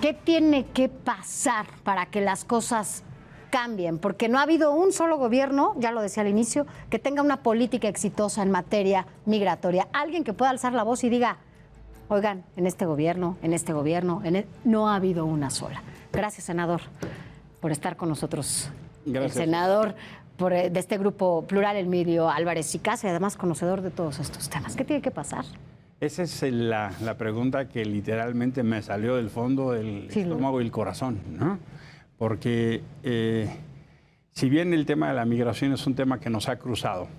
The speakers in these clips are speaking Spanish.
¿Qué tiene que pasar para que las cosas cambien? Porque no ha habido un solo gobierno, ya lo decía al inicio, que tenga una política exitosa en materia migratoria. Alguien que pueda alzar la voz y diga, oigan, en este gobierno, no ha habido una sola. Gracias, senador, por estar con nosotros. Gracias. El senador de este grupo plural, Emilio Álvarez y Casa, y además conocedor de todos estos temas. ¿Qué tiene que pasar? Esa es la pregunta que literalmente me salió del fondo del estómago y el corazón, ¿no? Porque si bien el tema de la migración es un tema que nos ha cruzado,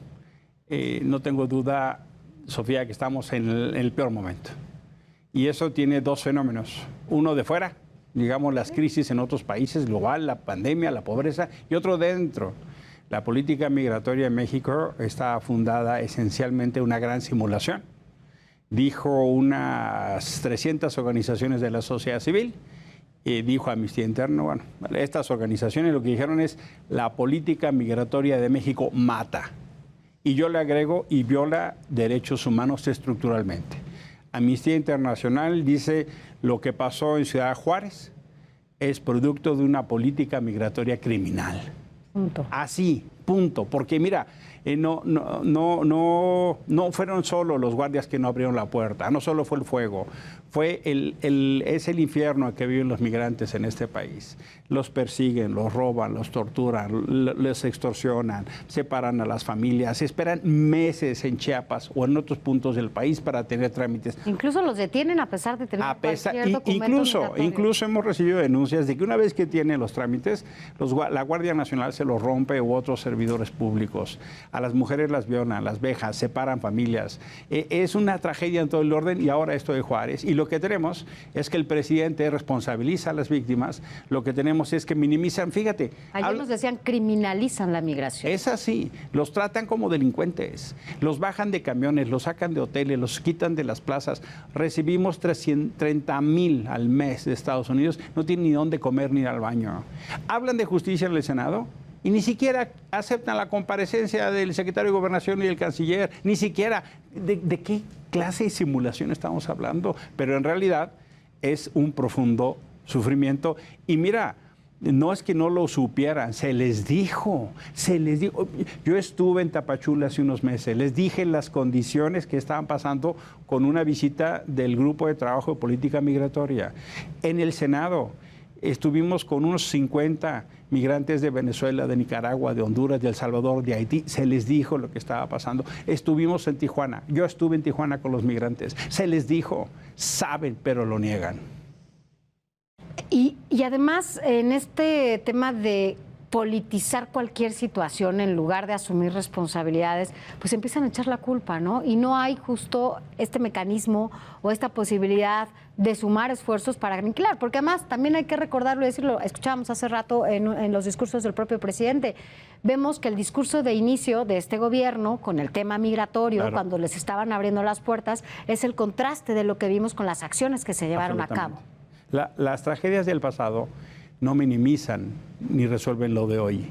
no tengo duda, Sofía, que estamos en el peor momento. Y eso tiene dos fenómenos. Uno de fuera, digamos las crisis en otros países, global, la pandemia, la pobreza, y otro dentro. La política migratoria en México está fundada esencialmente en una gran simulación. Dijo unas 300 organizaciones de la sociedad civil, dijo Amnistía Interna, bueno, estas organizaciones lo que dijeron es la política migratoria de México mata. Y yo le agrego, y viola derechos humanos estructuralmente. Amnistía Internacional dice lo que pasó en Ciudad Juárez es producto de una política migratoria criminal. Punto. Así, punto. Porque mira, no fueron solo los guardias que no abrieron la puerta, no solo fue el fuego, es el infierno que viven los migrantes en este país. Los persiguen, los roban, los torturan, les extorsionan, separan a las familias, esperan meses en Chiapas o en otros puntos del país para tener trámites. Incluso los detienen a pesar de tener cualquier documento migratorio. Incluso hemos recibido denuncias de que una vez que tienen los trámites, la Guardia Nacional se los rompe u otros servidores públicos. A las mujeres las violan, las vejan, separan familias. Es una tragedia en todo el orden y ahora esto de Juárez. Y lo que tenemos es que el presidente responsabiliza a las víctimas, lo que tenemos es que minimizan, fíjate. Ayer nos decían criminalizan la migración. Es así, los tratan como delincuentes, los bajan de camiones, los sacan de hoteles, los quitan de las plazas. Recibimos 330,000 al mes de Estados Unidos, no tienen ni dónde comer ni ir al baño. Hablan de justicia en el Senado y ni siquiera aceptan la comparecencia del secretario de Gobernación y del canciller, ni siquiera de qué clase de simulación estamos hablando, pero en realidad es un profundo sufrimiento. Y mira, no es que no lo supieran, se les dijo. Yo estuve en Tapachula hace unos meses, les dije las condiciones que estaban pasando con una visita del Grupo de Trabajo de Política Migratoria. En el Senado estuvimos con unos 50 migrantes de Venezuela, de Nicaragua, de Honduras, de El Salvador, de Haití. Se les dijo lo que estaba pasando. Estuvimos en Tijuana. Yo estuve en Tijuana con los migrantes. Se les dijo. Saben, pero lo niegan. Y además, en este tema de politizar cualquier situación en lugar de asumir responsabilidades, pues empiezan a echar la culpa, ¿no? Y no hay justo este mecanismo o esta posibilidad de sumar esfuerzos para aniquilar, porque además también hay que recordarlo y decirlo, escuchábamos hace rato en los discursos del propio presidente, vemos que el discurso de inicio de este gobierno con el tema migratorio, claro, cuando les estaban abriendo las puertas, es el contraste de lo que vimos con las acciones que se llevaron a cabo. Las tragedias del pasado no minimizan ni resuelven lo de hoy.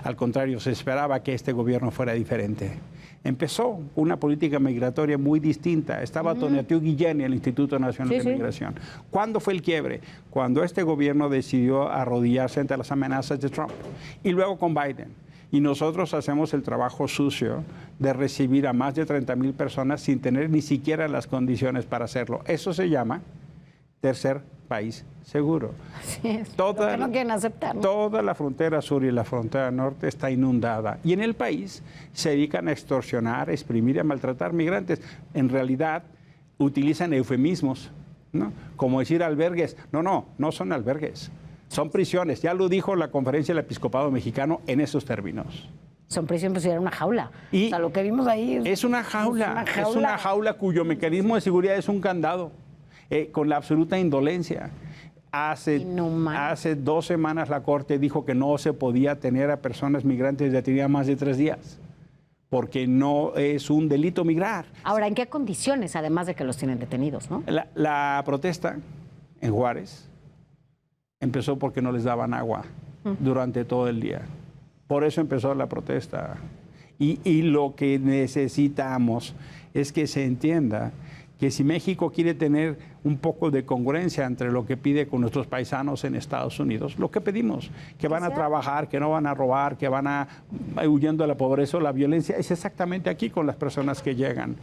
Al contrario, se esperaba que este gobierno fuera diferente. Empezó una política migratoria muy distinta. Estaba Tonatiuh Guillén en el Instituto Nacional de Migración. ¿Cuándo fue el quiebre? Cuando este gobierno decidió arrodillarse ante las amenazas de Trump. Y luego con Biden. Y nosotros hacemos el trabajo sucio de recibir a más de 30,000 personas sin tener ni siquiera las condiciones para hacerlo. Eso se llama tercer país seguro. Así es, no quieren aceptar, ¿no? Toda la frontera sur y la frontera norte está inundada. Y en el país se dedican a extorsionar, a exprimir y a maltratar migrantes. En realidad utilizan eufemismos, ¿no? Como decir albergues. No son albergues. Son prisiones. Ya lo dijo la Conferencia del Episcopado Mexicano en esos términos. Son prisiones, pues era una jaula. Y o sea, lo que vimos ahí es una jaula. Es una jaula cuyo mecanismo de seguridad es un candado. Con la absoluta indolencia. Hace 2 semanas la Corte dijo que no se podía tener a personas migrantes detenidas más de 3 días, porque no es un delito migrar. Ahora, ¿en qué condiciones, además de que los tienen detenidos, no? La protesta en Juárez empezó porque no les daban agua durante todo el día. Por eso empezó la protesta. Y lo que necesitamos es que se entienda que si México quiere tener un poco de congruencia entre lo que pide con nuestros paisanos en Estados Unidos, lo que pedimos, que van a trabajar, que no van a robar, que van a huyendo de la pobreza o la violencia, es exactamente aquí con las personas que llegan.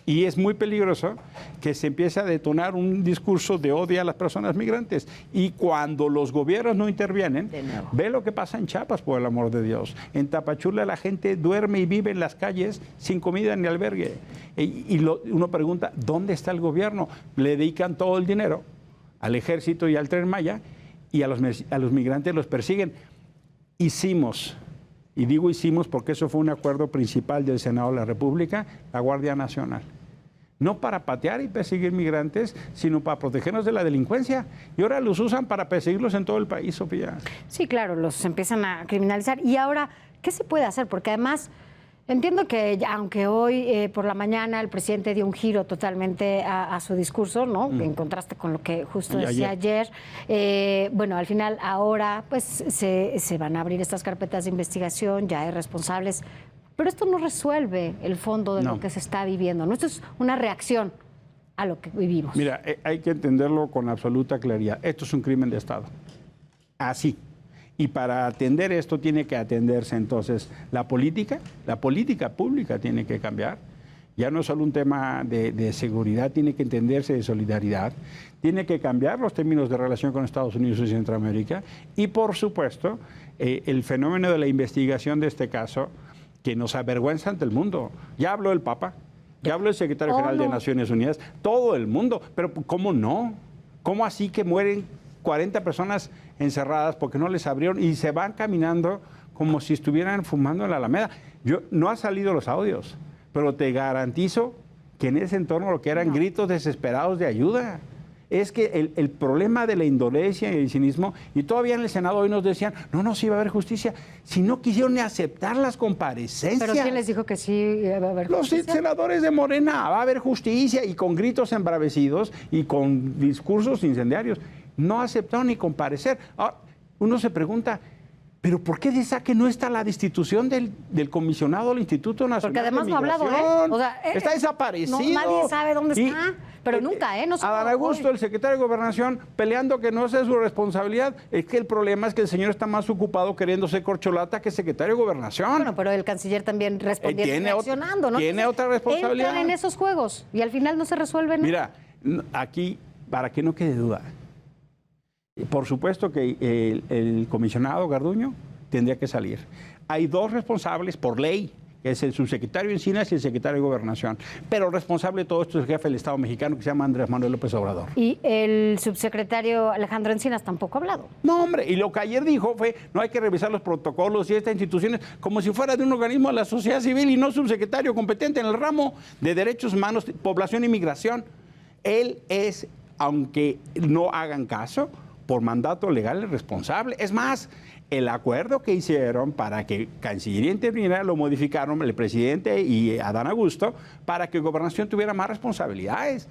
Y es muy peligroso que se empiece a detonar un discurso de odio a las personas migrantes. Y cuando los gobiernos no intervienen, ve lo que pasa en Chiapas, por el amor de Dios. En Tapachula la gente duerme y vive en las calles sin comida ni albergue. Uno pregunta, ¿dónde está el gobierno? Le dedican todo el dinero al ejército y al Tren Maya y a los migrantes los persiguen. Hicimos, y digo hicimos porque eso fue un acuerdo principal del Senado de la República, la Guardia Nacional. No para patear y perseguir migrantes, sino para protegernos de la delincuencia. Y ahora los usan para perseguirlos en todo el país, Sofía. Sí, claro, los empiezan a criminalizar. Y ahora, ¿qué se puede hacer? Porque además, entiendo que aunque hoy por la mañana el presidente dio un giro totalmente a su discurso, ¿no? En contraste con lo que justo decía ayer. Bueno, al final ahora pues se van a abrir estas carpetas de investigación, ya hay responsables. Pero esto no resuelve el fondo de lo que se está viviendo, ¿no? Esto es una reacción a lo que vivimos. Mira, hay que entenderlo con absoluta claridad. Esto es un crimen de Estado. Así. Y para atender esto tiene que atenderse entonces la política pública tiene que cambiar. Ya no es solo un tema de seguridad, tiene que entenderse de solidaridad, tiene que cambiar los términos de relación con Estados Unidos y Centroamérica y, por supuesto, el fenómeno de la investigación de este caso que nos avergüenza ante el mundo. Ya habló el Papa, ya habló el secretario general de Naciones Unidas, todo el mundo, pero ¿cómo no? ¿Cómo así que mueren 40 personas encerradas porque no les abrieron y se van caminando como si estuvieran fumando en la Alameda? No han salido los audios, pero te garantizo que en ese entorno lo que eran gritos desesperados de ayuda. Es que el problema de la indolencia y el cinismo, y todavía en el Senado hoy nos decían, no, sí va a haber justicia, si no quisieron ni aceptar las comparecencias. ¿Pero quién les dijo que sí va a haber justicia? Los senadores de Morena, va a haber justicia, y con gritos embravecidos y con discursos incendiarios. No aceptaron ni comparecer. Ahora, uno se pregunta, ¿pero por qué de saque no está la destitución del comisionado del Instituto Nacional Porque además de no ha hablado, ¿eh? O sea, está desaparecido. No, nadie sabe dónde está, pero nunca, No se Adán Augusto, el secretario de Gobernación, peleando que no sea su responsabilidad. Es que el problema es que el señor está más ocupado queriendo ser corcholata que secretario de Gobernación. Bueno, pero el canciller también respondiendo, reaccionando, ¿no? Tiene otra responsabilidad. Entran en esos juegos y al final no se resuelven. Mira, aquí, para que no quede duda, por supuesto que el comisionado Garduño tendría que salir. Hay dos responsables por ley, que es el subsecretario Encinas y el secretario de Gobernación. Pero el responsable de todo esto es el jefe del Estado mexicano, que se llama Andrés Manuel López Obrador. Y el subsecretario Alejandro Encinas tampoco ha hablado. No, hombre, y lo que ayer dijo fue, no hay que revisar los protocolos y estas instituciones como si fuera de un organismo de la sociedad civil y no subsecretario competente en el ramo de derechos humanos, población y migración. Él es, aunque no hagan caso, por mandato legal el responsable. Es más, el acuerdo que hicieron para que Cancillería interviniera lo modificaron el presidente y Adán Augusto para que Gobernación tuviera más responsabilidades.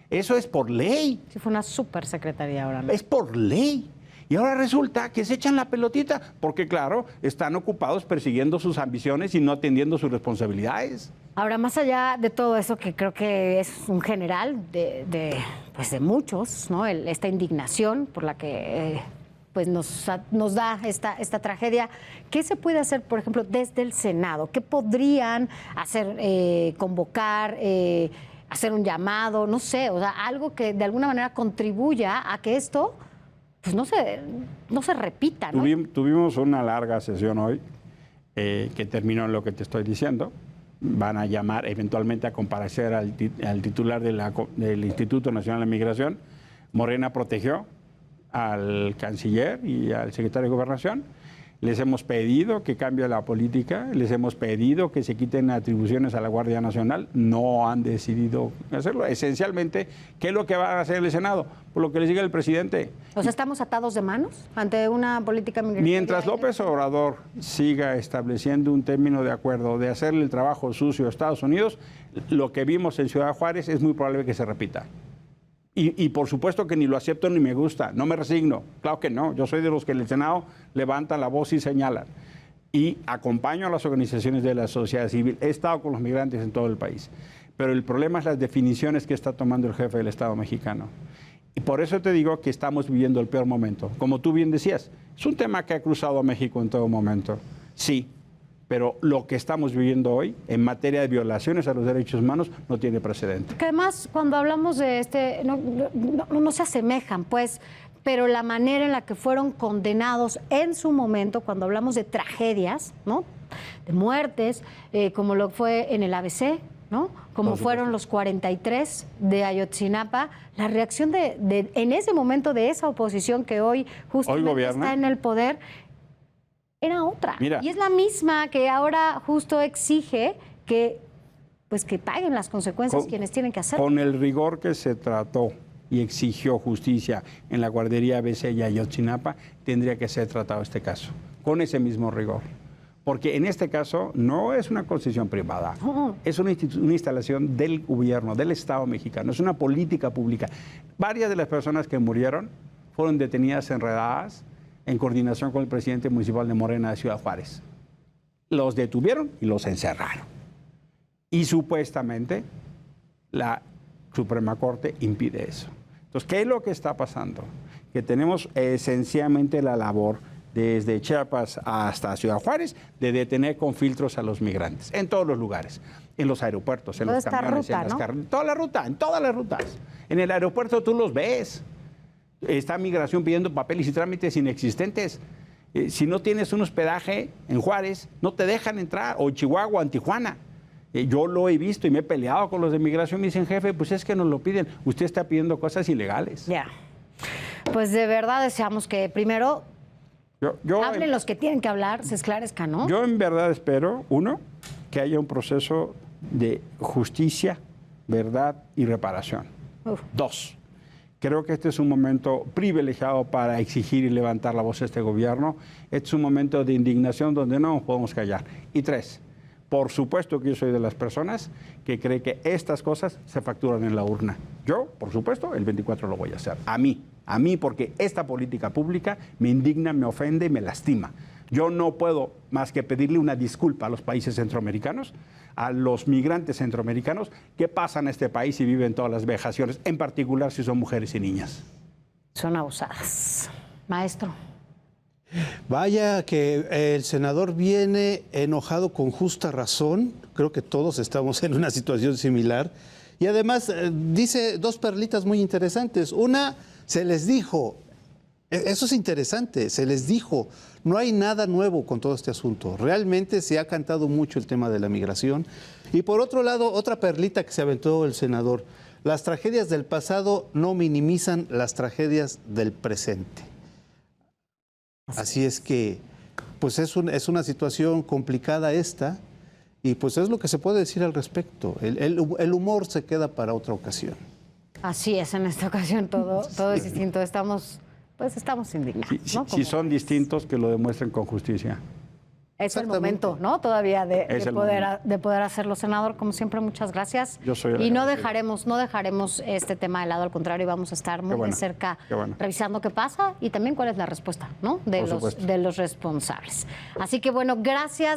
Eso es por ley. Sí, fue una súper secretaría ahora, ¿no? Es por ley. Y ahora resulta que se echan la pelotita porque, claro, están ocupados persiguiendo sus ambiciones y no atendiendo sus responsabilidades. Ahora, más allá de todo eso, que creo que es un general de muchos, ¿no? Esta indignación por la que pues nos da esta tragedia, ¿qué se puede hacer, por ejemplo, desde el Senado? ¿Qué podrían hacer? Convocar, hacer un llamado, no sé, o sea, algo que de alguna manera contribuya a que esto pues no se repita, ¿no? Tuvimos una larga sesión hoy que terminó en lo que te estoy diciendo. Van a llamar eventualmente a comparecer al titular del Instituto Nacional de Migración. Morena protegió al canciller y al secretario de Gobernación. Les hemos pedido que cambie la política, les hemos pedido que se quiten atribuciones a la Guardia Nacional. No han decidido hacerlo. Esencialmente, ¿qué es lo que va a hacer el Senado? Por lo que les diga el presidente. O sea, ¿estamos atados de manos ante una política migratoria? Mientras López Obrador siga estableciendo un término de acuerdo de hacerle el trabajo sucio a Estados Unidos, lo que vimos en Ciudad Juárez es muy probable que se repita. Y por supuesto que ni lo acepto ni me gusta, no me resigno, claro que no, yo soy de los que en el Senado levantan la voz y señalan. Y acompaño a las organizaciones de la sociedad civil, he estado con los migrantes en todo el país. pero el problema es las definiciones que está tomando el jefe del Estado mexicano. Y por eso te digo que estamos viviendo el peor momento. Como tú bien decías, es un tema que ha cruzado a México en todo momento. Sí, pero lo que estamos viviendo hoy en materia de violaciones a los derechos humanos no tiene precedente. Que además, cuando hablamos de no se asemejan, pues, pero la manera en la que fueron condenados en su momento, cuando hablamos de tragedias, ¿no? De muertes, como lo fue en el ABC, ¿no? Como fueron los 43 de Ayotzinapa, la reacción en ese momento de esa oposición que hoy justamente está en el poder era otra. Mira. Y es la misma que ahora justo exige que paguen las consecuencias quienes tienen que hacerlo. Con el rigor que se trató y exigió justicia en la guardería ABC y Ayotzinapa, tendría que ser tratado este caso, con ese mismo rigor. Porque en este caso no es una concesión privada, es una instalación del gobierno, del Estado mexicano, es una política pública. Varias de las personas que murieron fueron detenidas enredadas en coordinación con el presidente municipal de Morena de Ciudad Juárez. Los detuvieron y los encerraron. Y supuestamente la Suprema Corte impide eso. Entonces, ¿qué es lo que está pasando? Que tenemos esencialmente la labor desde Chiapas hasta Ciudad Juárez, de detener con filtros a los migrantes, en todos los lugares, en los aeropuertos, en los camiones, en las carreteras, toda la ruta, en todas las rutas. En el aeropuerto tú los ves. Está migración pidiendo papeles y trámites inexistentes. Si no tienes un hospedaje en Juárez, no te dejan entrar, o en Chihuahua, o en Tijuana. Yo lo he visto y me he peleado con los de migración. Me dicen, jefe, pues es que nos lo piden. Usted está pidiendo cosas ilegales. Ya. Pues de verdad deseamos que primero hablen los que tienen que hablar, se esclarezcan, ¿no? Yo en verdad espero, uno, que haya un proceso de justicia, verdad y reparación. Dos, creo que este es un momento privilegiado para exigir y levantar la voz de este gobierno. Este es un momento de indignación donde no nos podemos callar. Y tres, por supuesto que yo soy de las personas que cree que estas cosas se facturan en la urna. Yo, por supuesto, el 24 lo voy a hacer. A mí, porque esta política pública me indigna, me ofende y me lastima. Yo no puedo más que pedirle una disculpa a los países centroamericanos, a los migrantes centroamericanos que pasan a este país y viven todas las vejaciones, en particular si son mujeres y niñas. Son abusadas. Maestro. Vaya que el senador viene enojado con justa razón. Creo que todos estamos en una situación similar. Y además dice dos perlitas muy interesantes. Una, se les dijo, eso es interesante, se les dijo, no hay nada nuevo con todo este asunto. Realmente se ha cantado mucho el tema de la migración. Y por otro lado, otra perlita que se aventó el senador, las tragedias del pasado no minimizan las tragedias del presente. Así es que, pues es una situación complicada esta, y pues es lo que se puede decir al respecto. El humor se queda para otra ocasión. Así es, en esta ocasión todo es distinto. Estamos indignados. ¿No? Si son distintos, que lo demuestren con justicia. Es el momento, ¿no? Todavía de poder hacerlo, senador. Como siempre, muchas gracias. Yo soy y no dejaremos este tema de lado, al contrario, vamos a estar muy de cerca revisando qué pasa y también cuál es la respuesta, ¿no? De los responsables. Así que bueno, gracias.